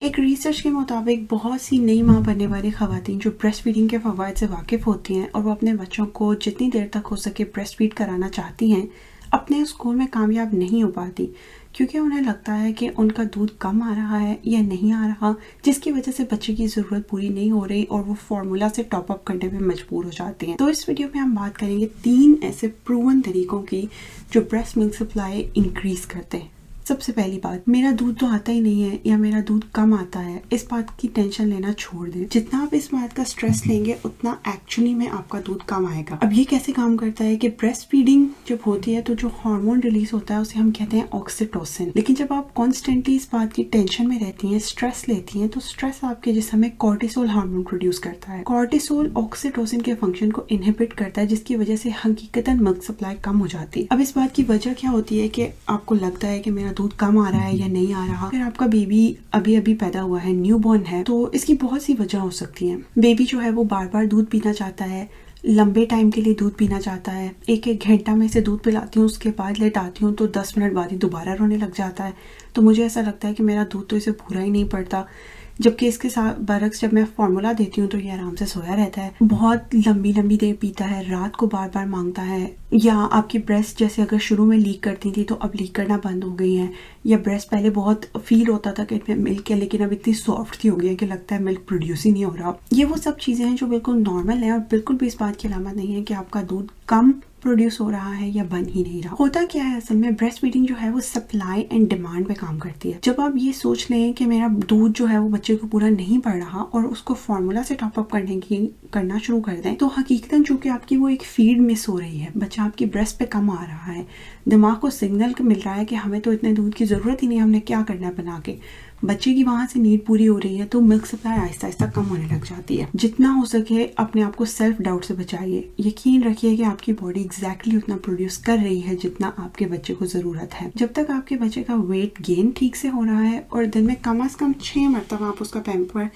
एक रिसर्च के मुताबिक बहुत सी नई माँ बनने वाली ख़वातीन जो ब्रेस्ट फीडिंग के फ़वाइद से वाकिफ़ होती हैं और वो अपने बच्चों को जितनी देर तक हो सके ब्रेस्ट फीड कराना चाहती हैं, अपने स्कूल में कामयाब नहीं हो पाती क्योंकि उन्हें लगता है कि उनका दूध कम आ रहा है या नहीं आ रहा, जिसकी वजह से बच्चे की ज़रूरत पूरी नहीं हो रही और वो फार्मूला से टॉप अप करने में मजबूर हो जाते हैं। तो इस वीडियो में हम बात करेंगे 3 ऐसे प्रूवन तरीकों की जो ब्रेस्ट मिल्क सप्लाई इंक्रीज़ करते हैं। सबसे पहली बात, मेरा दूध तो आता ही नहीं है या मेरा दूध कम आता है, इस बात की टेंशन लेना छोड़ दें। जितना आप इस बात का स्ट्रेस लेंगे उतना एक्चुअली में आपका दूध कम आएगा। अब ये कैसे काम करता है कि ब्रेस्ट फीडिंग जब होती है तो जो हार्मोन रिलीज होता है उसे हम कहते हैं ऑक्सीटोसिन। लेकिन जब आप कॉन्स्टेंटली इस बात की टेंशन में रहती हैं, स्ट्रेस लेती हैं, तो स्ट्रेस आपके जिस्म में कॉर्टिसोल हार्मोन प्रोड्यूस करता है। कॉर्टिसोल ऑक्सीटोसिन के फंक्शन को इनहिबिट करता है, जिसकी वजह से हकीकतन मिल्क सप्लाई कम हो जाती है। अब इस बात की वजह क्या होती है कि आपको लगता है कि मेरा दूध कम आ रहा है या नहीं आ रहा। अगर आपका बेबी अभी अभी पैदा हुआ है, न्यूबॉर्न है, तो इसकी बहुत सी वजह हो सकती है। बेबी जो है वो बार बार दूध पीना चाहता है, लंबे टाइम के लिए दूध पीना चाहता है। एक घंटा में से दूध पिलाती हूँ, उसके बाद लेट आती हूँ तो 10 मिनट बाद ही दोबारा रोने लग जाता है। तो मुझे ऐसा लगता है कि मेरा दूध तो इसे पूरा ही नहीं पड़ता, जबकि इसके साथ बरक्स जब मैं फार्मूला देती हूँ तो ये आराम से सोया रहता है, बहुत लंबी लंबी देर पीता है, रात को बार बार मांगता है। या आपकी ब्रेस्ट जैसे अगर शुरू में लीक करती थी तो अब लीक करना बंद हो गई हैं, या ब्रेस्ट पहले बहुत फील होता था कि इसमें मिल्क है लेकिन अब इतनी सॉफ्ट सी हो गई है कि लगता है मिल्क प्रोड्यूस ही नहीं हो रहा। ये वो सब चीज़ें हैं जो बिल्कुल नॉर्मल है और बिल्कुल भी इस बात की अलामत नहीं है कि आपका दूध कम प्रोड्यूस हो रहा है या बन ही नहीं रहा। होता क्या है असल में, ब्रेस्ट फीडिंग जो है वो सप्लाई एंड डिमांड पे काम करती है। जब आप ये सोच लें कि मेरा दूध जो है वो बच्चे को पूरा नहीं पड़ रहा और उसको फार्मूला से टॉप अप करना शुरू कर दें, तो हकीकतन चूंकि आपकी वो एक फीड मिस हो रही है, बच्चा आपकी ब्रेस्ट पे कम आ रहा है, दिमाग को सिग्नल मिल रहा है कि हमें तो इतने दूध की ज़रूरत ही नहीं, हमने क्या करना है बना के, बच्चे की वहाँ से नीड पूरी हो रही है, तो मिल्क सप्लाई आहिस्ता आहिस्ता कम होने लग जाती है। जितना हो सके अपने आप को सेल्फ डाउट से बचाइए। यकीन रखिए कि आपकी बॉडी एग्जैक्टली उतना प्रोड्यूस कर रही है जितना आपके बच्चे को ज़रूरत है। जब तक आपके बच्चे का वेट गेन ठीक से हो रहा है और दिन में कम से कम 6 मरतबा आप उसका पैम्पर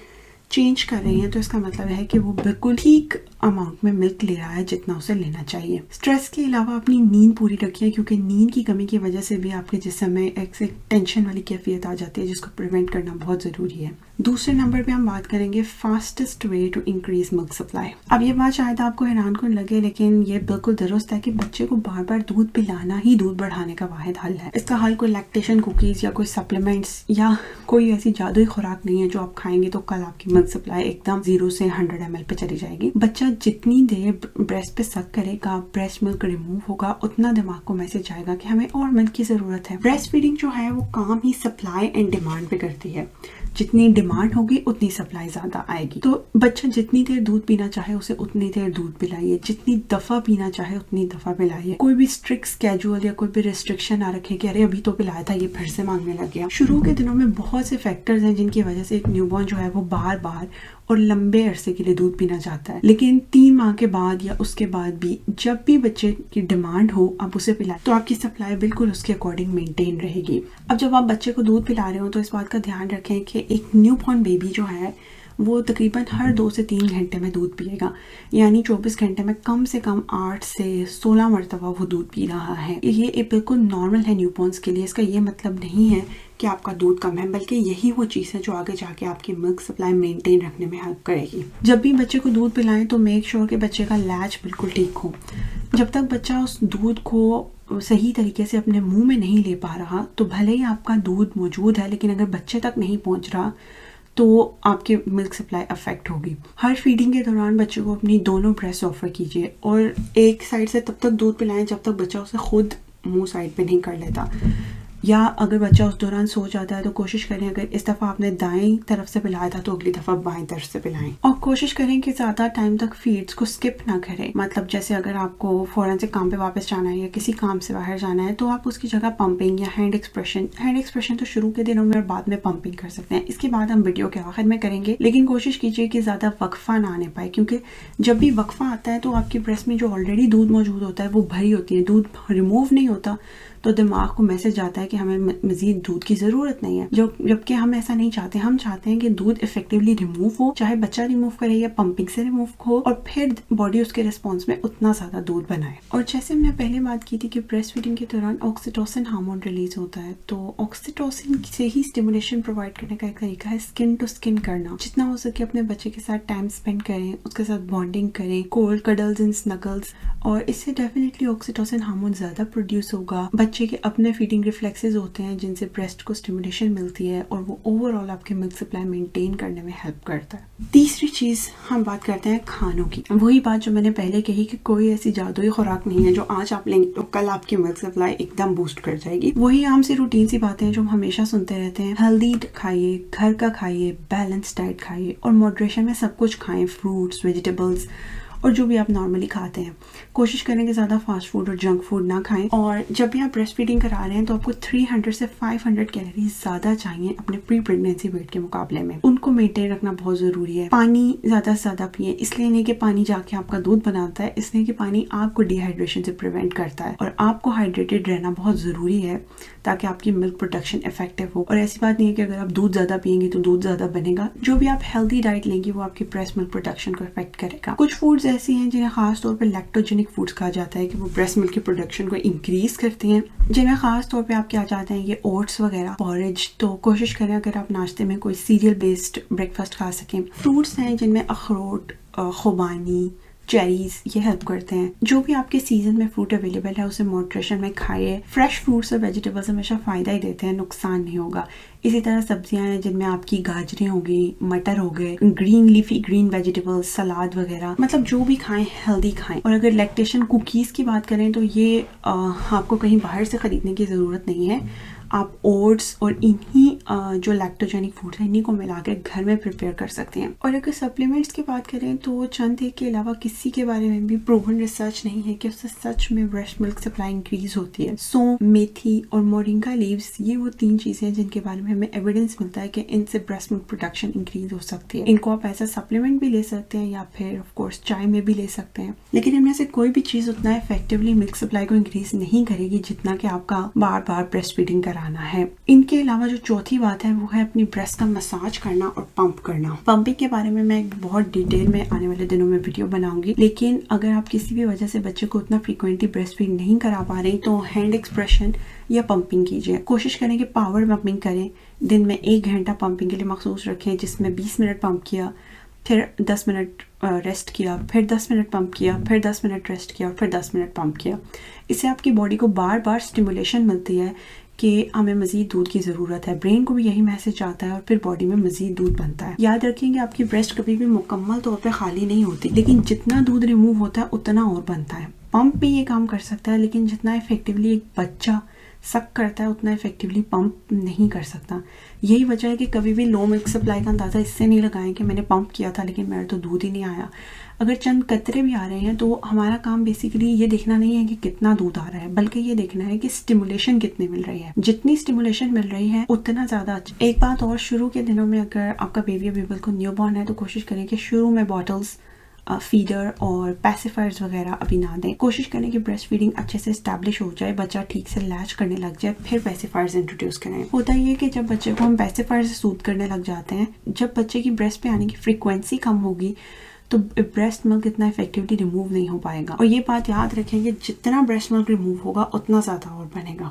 चेंज कर रही हैं, तो इसका मतलब है कि वो बिल्कुल ठीक अमाउंट में मिल्क ले रहा है जितना उसे लेना चाहिए। स्ट्रेस के अलावा अपनी नींद पूरी रखिए, क्योंकि नींद की कमी की वजह से भी आपके जिस्म में एक टेंशन वाली कैफियत आ जाती है, जिसको प्रिवेंट करना बहुत ज़रूरी है। दूसरे नंबर पे हम बात करेंगे fastest way to increase milk supply. अब ये बात शायद आपको हैरान कन लगे, लेकिन ये बिल्कुल दुरुस्त है कि बच्चे को बार बार दूध पिलाना ही दूध बढ़ाने का वाहिद हल है। इसका हल कोई लैक्टेशन कुकीज या कोई सप्लीमेंट्स या कोई ऐसी जादुई खुराक नहीं है जो आप खाएंगे तो कल आपकी मिल्क सप्लाई एकदम 0 से 100 ml पे चली जाएगी। बच्चा जितनी देर ब्रेस्ट पे सक करेगा, ब्रेस्ट मिल्क रिमूव होगा, उतना दिमाग को मैसेज आएगा कि हमें और मिल्क की जरूरत है। ब्रेस्ट फीडिंग जो है वो काम ही सप्लाई एंड डिमांड पे करती है। जितनी डिमांड होगी उतनी सप्लाई ज्यादा आएगी। तो बच्चा जितनी देर दूध पीना चाहे उसे उतनी देर दूध पिलाइए, जितनी दफा पीना चाहे उतनी दफा पिलाइए। कोई भी स्ट्रिक्ट स्केड्यूल या कोई भी रिस्ट्रिक्शन ना रखे कि अरे अभी तो पिलाया था ये फिर से मांगने लग गया। शुरू के दिनों में बहुत से फैक्टर्स हैं जिनकी वजह से एक न्यूबॉर्न जो है वो बार बार और लंबे अरसे के लिए दूध पीना चाहता है, लेकिन 3 माह के बाद या उसके बाद भी जब भी बच्चे की डिमांड हो आप उसे पिलाएं, तो आपकी सप्लाई बिल्कुल उसके अकॉर्डिंग मेंटेन रहेगी। अब जब आप बच्चे को दूध पिला रहे हो तो इस बात का ध्यान रखें कि एक न्यूबॉर्न बेबी जो है वो तकरीबन हर 2 से 3 घंटे में दूध पिएगा, यानी 24 घंटे में कम से कम 8 से 16 मरतबा वो दूध पी रहा है। ये बिल्कुल नॉर्मल है न्यूबॉर्न्स के लिए। इसका ये मतलब नहीं है कि आपका दूध कम है, बल्कि यही वो चीज़ है जो आगे जाके आपकी मिल्क सप्लाई मेंटेन रखने में हेल्प करेगी। जब भी बच्चे को दूध पिलाएं तो मेक श्योर कि बच्चे का लैच बिल्कुल ठीक हो। जब तक बच्चा उस दूध को सही तरीके से अपने मुंह में नहीं ले पा रहा, तो भले ही आपका दूध मौजूद है, लेकिन अगर बच्चे तक नहीं पहुंच रहा तो आपके मिल्क सप्लाई अफेक्ट होगी। हर फीडिंग के दौरान बच्चे को अपनी दोनों ब्रेस्ट ऑफर कीजिए और एक साइड से तब तक दूध पिलाएं जब तक बच्चा उसे खुद मुंह साइड पे नहीं कर लेता। या अगर बच्चा उस दौरान सो जाता है तो कोशिश करें अगर इस दफ़ा आपने दाएं तरफ से पिलाया था तो अगली दफ़ा बाएं तरफ से पिलाएं। और कोशिश करें कि ज़्यादा टाइम तक फीड्स को स्किप ना करें। मतलब जैसे अगर आपको फ़ौरन से काम पे वापस जाना है या किसी काम से बाहर जाना है तो आप उसकी जगह पंपिंग या हैंड एक्सप्रेशन तो शुरू के दिनों में और बाद में पंपिंग कर सकते हैं। इसके बाद हम वीडियो के आखिर में करेंगे, लेकिन कोशिश कीजिए कि ज़्यादा वक्फा ना आने पाए, क्योंकि जब भी वक्फा आता है तो आपकी ब्रेस्ट में जो ऑलरेडी दूध मौजूद होता है वो भरी होती है, दूध रिमूव नहीं होता, तो दिमाग को मैसेज आता है कि हमें मजीद दूध की ज़रूरत नहीं है, जबकि हम ऐसा नहीं चाहते। हम चाहते हैं कि दूध इफेक्टिवली रिमूव हो, चाहे बच्चा रिमूव करे या पंपिंग से रिमूव हो, और फिर बॉडी उसके रिस्पॉन्स में उतना ज़्यादा दूध बनाए। और जैसे हमने पहले बात की थी कि ब्रेस्ट फीडिंग के दौरान ऑक्सीटोसिन हार्मोन रिलीज होता है, तो ऑक्सीटोसिन से ही स्टिमुलेशन प्रोवाइड करने का एक तरीका है स्किन टू स्किन करना। जितना हो सके अपने बच्चे के साथ टाइम स्पेंड करें, उसके साथ बॉन्डिंग करें, कोल्ड कडल्स एंड स्नगल्स, और इससे डेफिनेटली ऑक्सीटोसिन हार्मोन ज़्यादा प्रोड्यूस होगा। बच्चे के अपने फीडिंग रिफ्लेक्सेस होते हैं जिनसे ब्रेस्ट को स्टिमुलेशन मिलती है और वो ओवरऑल आपके मिल्क सप्लाई मेंटेन करने में हेल्प करता है। तीसरी चीज़ हम बात करते हैं खानों की। वही बात जो मैंने पहले कही कि कोई ऐसी जादुई खुराक नहीं है जो आज आप लेंगे तो कल आपकी मिल्क सप्लाई एकदम बूस्ट कर जाएगी। वही आम सी रूटीन सी बातें हैं जो हम हमेशा सुनते रहते हैं। हेल्दी खाइए, घर का खाइए, बैलेंस डाइट खाइए और मॉडरेशन में सब कुछ खाएं, फ्रूट्स, वेजिटेबल्स और जो भी आप नॉर्मली खाते हैं। कोशिश करें कि ज़्यादा फास्ट फूड और जंक फूड ना खाएं। और जब भी आप ब्रेस्ट फीडिंग करा रहे हैं तो आपको 300 से 500 कैलोरीज ज़्यादा चाहिए अपने प्री प्रेगनेंसी वेट के मुकाबले में। उनको मेंटेन रखना बहुत ज़रूरी है। पानी ज़्यादा से ज़्यादा पिए, इसलिए नहीं कि पानी जाके आपका दूध बनाता है, इसलिए कि पानी आपको डिहाइड्रेशन से प्रिवेंट करता है और आपको हाइड्रेटेड रहना बहुत ज़रूरी है ताकि आपकी मिल्क प्रोडक्शन इफेक्टिव हो। और ऐसी बात नहीं है कि अगर आप दूध ज़्यादा पिएंगे तो दूध ज़्यादा बनेगा। जो भी आप हेल्दी डाइट लेंगे वो आपकी ब्रेस्ट मिल्क प्रोडक्शन को इफेक्ट करेगा। कुछ फूड्स ऐसी हैं जिन्हें खास तौर पे लैक्टोजेनिक फूड्स कहा जाता है कि वो ब्रेस्ट मिल्क की प्रोडक्शन को इंक्रीज करती हैं, जिनमें खास तौर पे आप क्या चाहते हैं, ये ओट्स वगैरह, पॉरेज। तो कोशिश करें अगर आप नाश्ते में कोई सीरियल बेस्ड ब्रेकफास्ट खा सकें। फ्रूट्स हैं जिनमें अखरोट, खुबानी, चेरीज, ये हेल्प करते हैं। जो भी आपके सीजन में फ्रूट अवेलेबल है उसे मॉडरेशन में खाइए। फ्रेश फ्रूट्स और वेजिटेबल्स हमेशा फ़ायदा ही देते हैं, नुकसान नहीं होगा। इसी तरह सब्जियां हैं जिनमें आपकी गाजरें हो गई, मटर हो गए, ग्रीन लीफी ग्रीन वेजिटेबल्स, सलाद वगैरह, मतलब जो भी खाएं हेल्दी खाएं। और अगर लैक्टेशन कुकीज़ की बात करें तो ये आपको कहीं बाहर से ख़रीदने की ज़रूरत नहीं है। आप ओट्स और इन्हीं जो लैक्टोजेनिक फूड्स हैं इन्हीं को मिला के घर में प्रिपेयर कर सकते हैं। और अगर सप्लीमेंट्स की बात करें तो चंद एक के अलावा किसी के बारे में भी प्रूवन रिसर्च नहीं है कि उससे सच में ब्रेस्ट मिल्क सप्लाई इंक्रीज होती है। सौंफ, मेथी और मोरिंगा लीव्स, ये वो 3 चीज़ें हैं जिनके बारे में हमें एविडेंस मिलता है कि इनसे ब्रेस्ट मिल्क प्रोडक्शन इंक्रीज हो सकती है। इनको आप एज अ सप्लीमेंट भी ले सकते हैं या फिर ऑफ कोर्स चाय में भी ले सकते हैं, लेकिन इनमें से कोई भी चीज़ उतना इफेक्टिवली मिल्क सप्लाई को इंक्रीज नहीं करेगी जितना कि आपका बार बार ब्रेस्ट फीडिंग कराना है। इनके अलावा जो चौथी बात है वो है अपनी ब्रेस्ट का मसाज करना और पंप करना। पंपिंग के बारे में मैं बहुत डिटेल में आने वाले दिनों में वीडियो बनाऊंगी, लेकिन अगर आप किसी भी वजह से बच्चे को उतना फ्रीक्वेंटली ब्रेस्ट फीड नहीं करा पा रहे तो हैंड एक्सप्रेशन या पंपिंग कीजिए। कोशिश करें कि पावर पंपिंग करें। दिन में 1 घंटा पंपिंग के लिए मखसूस रखें, जिसमें 20 मिनट पंप किया, फिर 10 मिनट रेस्ट किया, फिर 10 मिनट पंप किया, फिर 10 मिनट रेस्ट किया और फिर 10 मिनट पंप किया। इससे आपकी बॉडी को बार बार स्टिमुलेशन मिलती है कि हमें मज़ीद दूध की ज़रूरत है। ब्रेन को भी यही मैसेज आता है और फिर बॉडी में मज़ीद दूध बनता है। याद रखेंगे आपकी ब्रेस्ट कभी भी मुकम्मल तौर पे खाली नहीं होती, लेकिन जितना दूध रिमूव होता है उतना और बनता है। पंप भी ये काम कर सकता है, लेकिन जितना इफेक्टिवली एक बच्चा सक करता है उतना इफेक्टिवली पंप नहीं कर सकता। यही वजह है कि कभी भी लो मिल्क सप्लाई का अंदाज़ा इससे नहीं लगाएं कि मैंने पंप किया था लेकिन मेरा तो दूध ही नहीं आया। अगर चंद कतरे भी आ रहे हैं तो हमारा काम बेसिकली ये देखना नहीं है कि कितना दूध आ रहा है, बल्कि ये देखना है कि स्टिमुलेशन कितनी मिल रही है। जितनी स्टिमुलेशन मिल रही है उतना ज़्यादा अच्छा। एक बात और, शुरू के दिनों में अगर आपका बेबी अभी बिल्कुल न्यूबॉर्न है तो कोशिश करें कि शुरू में बॉटल्स, फीडर और पैसिफायर्स वगैरह अभी ना दें। कोशिश करें कि ब्रेस्ट फीडिंग अच्छे से एस्टैब्लिश हो जाए, बच्चा ठीक से लैच करने लग जाए, फिर पैसिफायर्स इंट्रोड्यूस करें। होता ये कि जब बच्चे को हम पैसिफायर से सूद करने लग जाते हैं, जब बच्चे की ब्रेस्ट पे आने की फ्रीक्वेंसी कम होगी तो ब्रेस्ट मिल्क इतना इफेक्टिवली रिमूव नहीं हो पाएगा। और ये बात याद रखें कि जितना ब्रेस्ट मिल्क रिमूव होगा उतना ज़्यादा और बनेगा।